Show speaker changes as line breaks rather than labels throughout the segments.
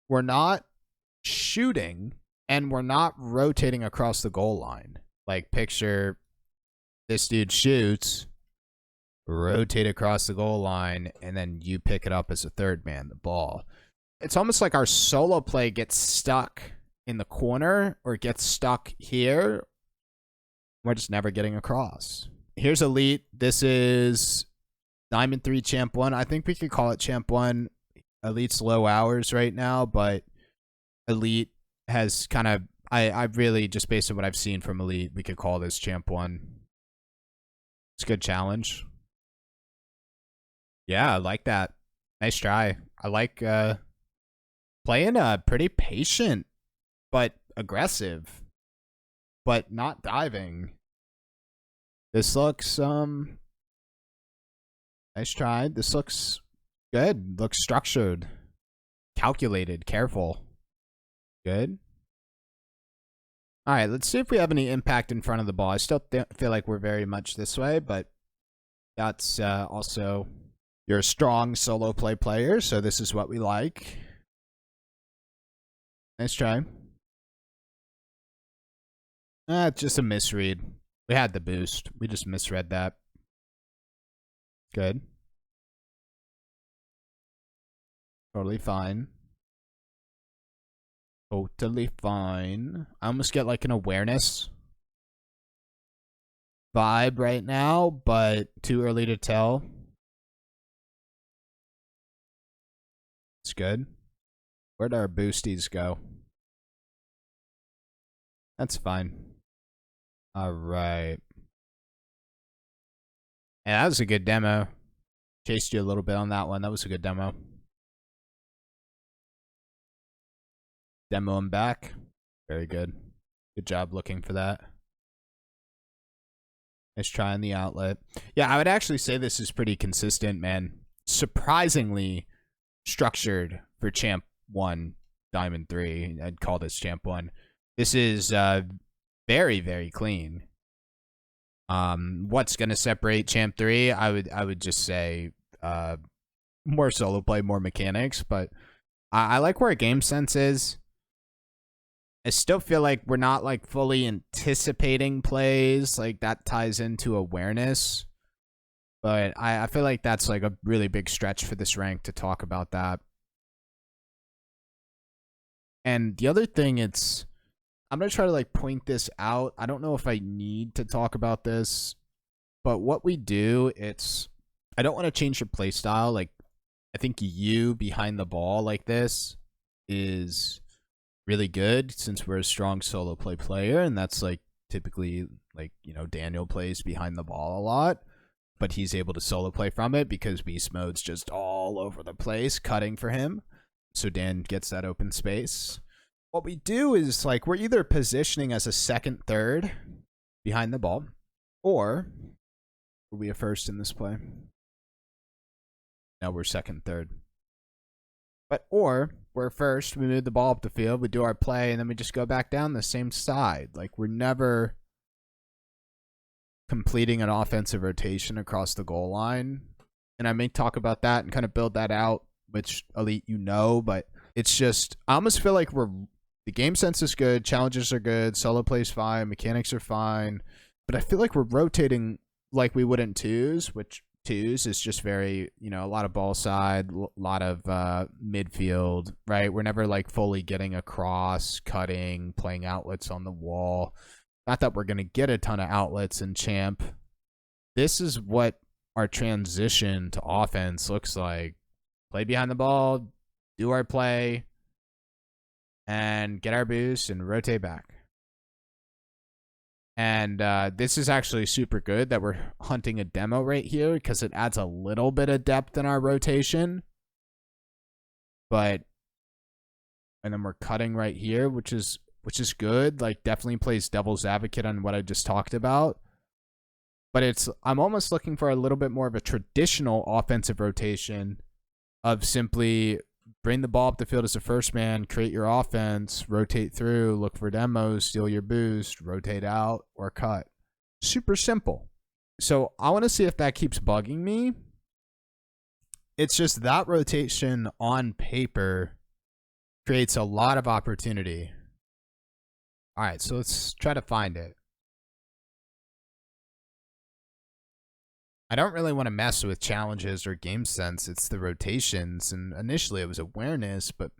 we're not shooting and we're not rotating across the goal line. Like, picture this dude shoots, rotate across the goal line, and then you pick it up as a third man, the ball. It's almost like our solo play gets stuck in the corner or gets stuck here. We're just never getting across. Here's Elite. This is Diamond 3 Champ 1. I think we could call it Champ 1. Elite's low hours right now, but Elite has kind of, I really, just based on what I've seen from Elite, we could call this Champ 1. It's a good challenge. Yeah, I like that. Nice try. I like playing pretty patient, but aggressive, but not diving. This looks, nice try. This looks good. Looks structured, calculated, careful. Good. All right, let's see if we have any impact in front of the ball. I still feel like we're very much this way, but that's also, you're a strong solo play player, so this is what we like. Nice try. Just a misread. We had the boost. We just misread that. Good. Totally fine. Totally fine. I almost get like an awareness vibe right now, but too early to tell. It's good. Where'd our boosties go? That's fine. All right. Yeah, that was a good demo. Chased you a little bit on that one. That was a good demo. Demo him back. Very good. Good job looking for that. Nice try on the outlet. Yeah, I would actually say this is pretty consistent, man. Surprisingly structured for Champ 1, Diamond 3. I'd call this Champ 1. This is very, very clean. What's going to separate Champ 3? I would just say more solo play, more mechanics, but I like where game sense is. I still feel like we're not like fully anticipating plays. Like, that ties into awareness. But I feel like that's like a really big stretch for this rank to talk about that. And the other thing, I'm going to try to like point this out. I don't know if I need to talk about this, but what we do, I don't want to change your play style. Like, I think you behind the ball like this is really good since we're a strong solo play player, and that's like typically like, you know, Daniel plays behind the ball a lot, but he's able to solo play from it because beast mode's just all over the place cutting for him, so Dan gets that open space. What we do is like, we're either positioning as a second, third behind the ball, or were we a first in this play? No, we're second, third. Or we're first, we move the ball up the field, we do our play, and then we just go back down the same side. Like, we're never completing an offensive rotation across the goal line. And I may talk about that and kind of build that out, which Elite, you know, but it's just, I almost feel like the game sense is good, challenges are good, solo play's fine, mechanics are fine, but I feel like we're rotating like we would in twos, which twos is just very, you know, a lot of ball side, a lot of midfield, right? We're never like fully getting across, cutting, playing outlets on the wall. Not that we're going to get a ton of outlets in Champ. This is what our transition to offense looks like. Play behind the ball, do our play, and get our boost and rotate back. And this is actually super good that we're hunting a demo right here because it adds a little bit of depth in our rotation. And then we're cutting right here, which is good. Like, definitely plays devil's advocate on what I just talked about. But I'm almost looking for a little bit more of a traditional offensive rotation of simply bring the ball up the field as a first man, create your offense, rotate through, look for demos, steal your boost, rotate out, or cut. Super simple. So I want to see if that keeps bugging me. It's just that rotation on paper creates a lot of opportunity. All right, so let's try to find it. I don't really want to mess with challenges or game sense. It's the rotations, and initially it was awareness, but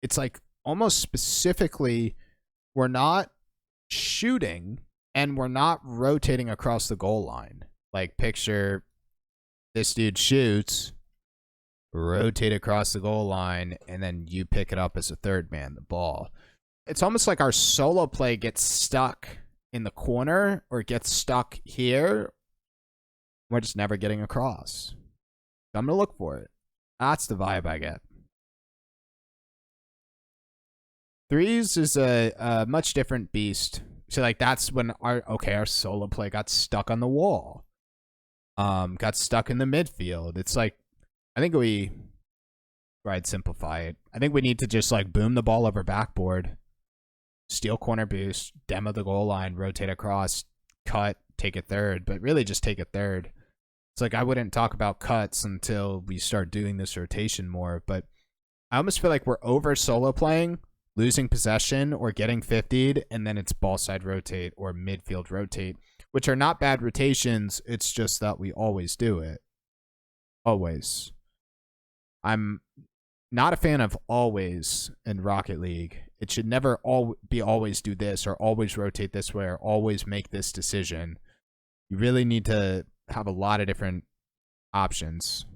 it's like almost specifically we're not shooting and we're not rotating across the goal line. Like picture this dude shoots, rotate across the goal line, and then you pick it up as a third man, the ball. It's almost like our solo play gets stuck in the corner or gets stuck here. We're just never getting across. So I'm going to look for it. That's the vibe I get. Threes is a much different beast. So like that's when our solo play got stuck on the wall. Got stuck in the midfield. It's like, I think I'd simplify it. I think we need to just like boom the ball over backboard, steal corner boost, demo the goal line, rotate across, cut, take a third, but really just take a third. It's like I wouldn't talk about cuts until we start doing this rotation more, but I almost feel like we're over solo playing, losing possession or getting 50'd, and then it's ball side rotate or midfield rotate, which are not bad rotations. It's just that we always do it. Always. I'm not a fan of always in Rocket League. It should never be always do this or always rotate this way or always make this decision. You really need to have a lot of different options.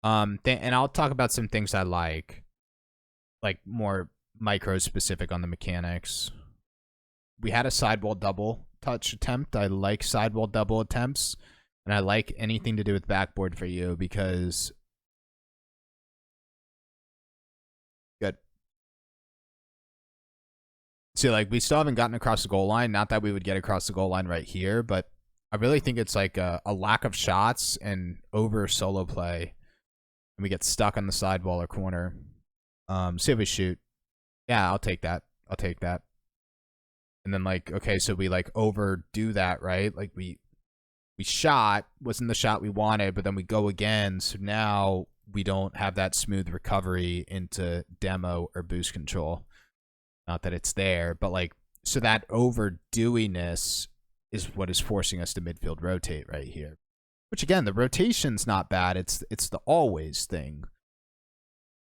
And I'll talk about some things I like more micro specific on the mechanics. We had a sidewall double touch attempt. I like sidewall double attempts, and I like anything to do with backboard for you because good. See, like we still haven't gotten across the goal line. Not that we would get across the goal line right here, but I really think it's like a lack of shots and over solo play, and we get stuck on the sidewall or corner. See if we shoot. Yeah, I'll take that. I'll take that. And then like, okay, so we like overdo that, right? Like we shot, wasn't the shot we wanted, but then we go again. So now we don't have that smooth recovery into demo or boost control. Not that it's there, but like, so that overdoingness is what is forcing us to midfield rotate right here. Which again, the rotation's not bad. It's the always thing.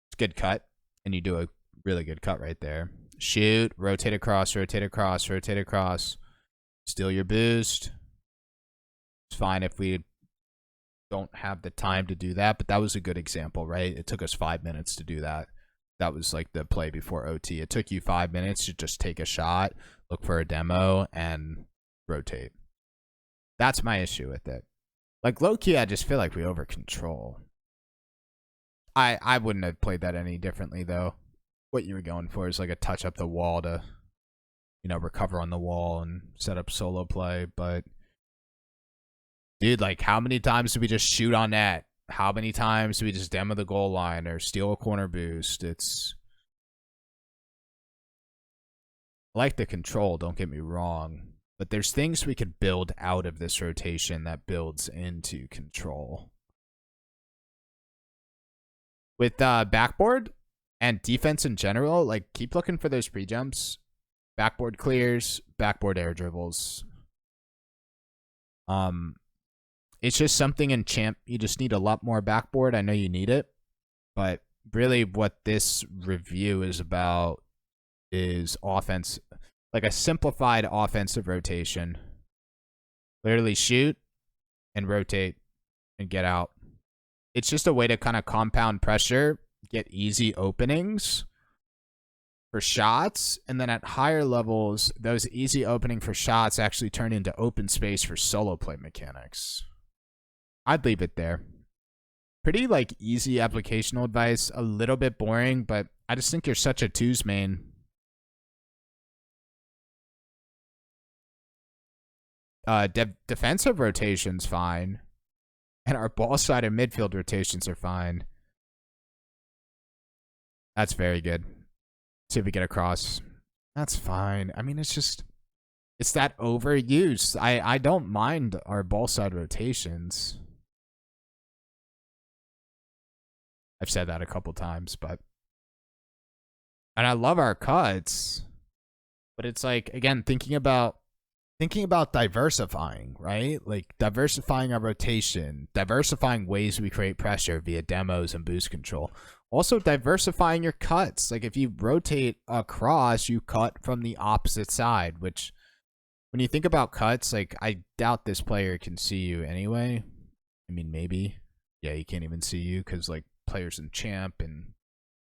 It's good cut. And you do a really good cut right there. Shoot, rotate across, rotate across, rotate across. Steal your boost. It's fine if we don't have the time to do that, but that was a good example, right? It took us 5 minutes to do that. That was like the play before OT. It took you 5 minutes to just take a shot, look for a demo, and rotate. That's my issue with it. Like low-key, I just feel like we over-control. I wouldn't have played that any differently, though. What you were going for is like a touch up the wall to, recover on the wall and set up solo play. But, dude, like, how many times do we just shoot on net? How many times do we just demo the goal line or steal a corner boost? I like the control, don't get me wrong. But there's things we could build out of this rotation that builds into control. With backboard and defense in general, like keep looking for those pre-jumps. Backboard clears, backboard air dribbles. It's just something in champ. You just need a lot more backboard. I know you need it. But really what this review is about is offense. Like a simplified offensive rotation. Literally shoot and rotate and get out. It's just a way to kind of compound pressure, get easy openings for shots, and then at higher levels, those easy opening for shots actually turn into open space for solo play mechanics. I'd leave it there. Pretty like easy applicational advice, a little bit boring, but I just think you're such a twos main. Defensive rotation's fine. And our ball side and midfield rotations are fine. That's very good. See if we get across. That's fine. I mean, it's that overuse. I don't mind our ball side rotations. I've said that a couple times, but and I love our cuts, but it's like, again, thinking about diversifying, right? Like diversifying our rotation, diversifying ways we create pressure via demos and boost control. Also diversifying your cuts. Like if you rotate across, you cut from the opposite side, which when you think about cuts, like I doubt this player can see you anyway. I mean, maybe. Yeah, he can't even see you because like players in champ and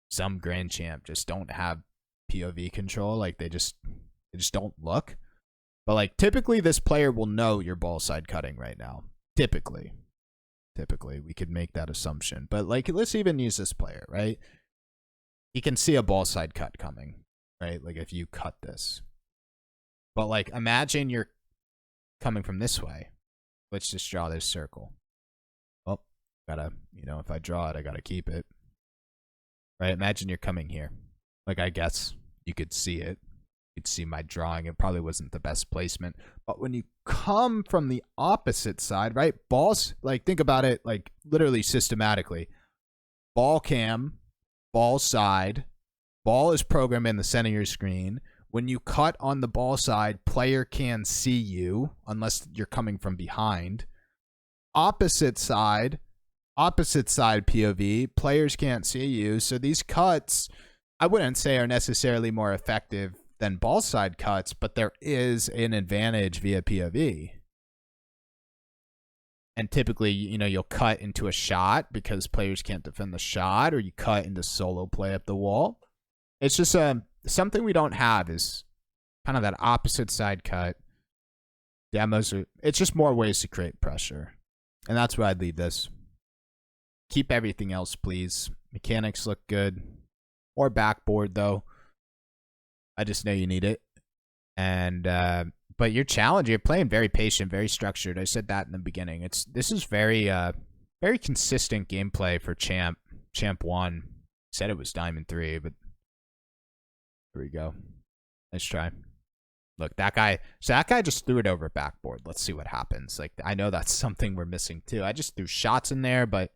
some grand champ just don't have POV control. Like they just don't look. But like typically this player will know you're ball side cutting right now. Typically we could make that assumption. But like let's even use this player, right? He can see a ball side cut coming, right? Like if you cut this. But like imagine you're coming from this way. Let's just draw this circle. Oh, gotta, if I draw it, I gotta keep it. Right? Imagine you're coming here. Like I guess you could see it. You'd see my drawing. It probably wasn't the best placement. But when you come from the opposite side, right? Balls, like think about it like literally systematically. Ball cam, ball side, ball is programmed in the center of your screen. When you cut on the ball side, player can see you unless you're coming from behind. Opposite side POV, players can't see you. So these cuts, I wouldn't say are necessarily more effective than ball side cuts, but there is an advantage via POV. And typically, you'll cut into a shot because players can't defend the shot, or you cut into solo play up the wall. It's just something we don't have is kind of that opposite side cut. Demos it's just more ways to create pressure. And that's where I'd leave this. Keep everything else, please. Mechanics look good. Or backboard, though. I just know you need it. And but your challenge, you're playing very patient, very structured. I said that in the beginning. This is very very consistent gameplay for Champ 1. Said it was Diamond 3, but here we go. Nice try. Look, that guy just threw it over backboard. Let's see what happens. Like I know that's something we're missing too. I just threw shots in there, but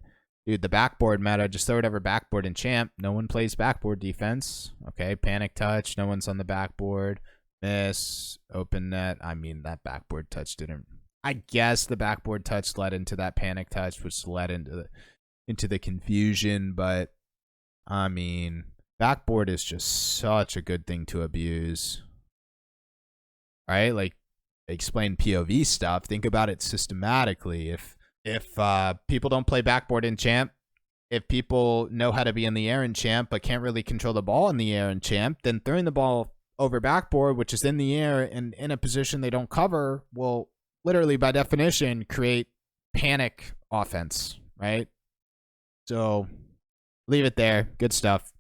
dude, the backboard meta, just throw it over backboard in champ. No one plays backboard defense. Okay, panic touch. No one's on the backboard. Miss. Open net. I mean, that backboard touch didn't... I guess the backboard touch led into that panic touch, which led into the confusion. But, I mean, backboard is just such a good thing to abuse. Right? Like, explain POV stuff. Think about it systematically. If people don't play backboard in champ, if people know how to be in the air in champ but can't really control the ball in the air in champ, then throwing the ball over backboard, which is in the air and in a position they don't cover, will literally by definition create panic offense, right? So leave it there. Good stuff.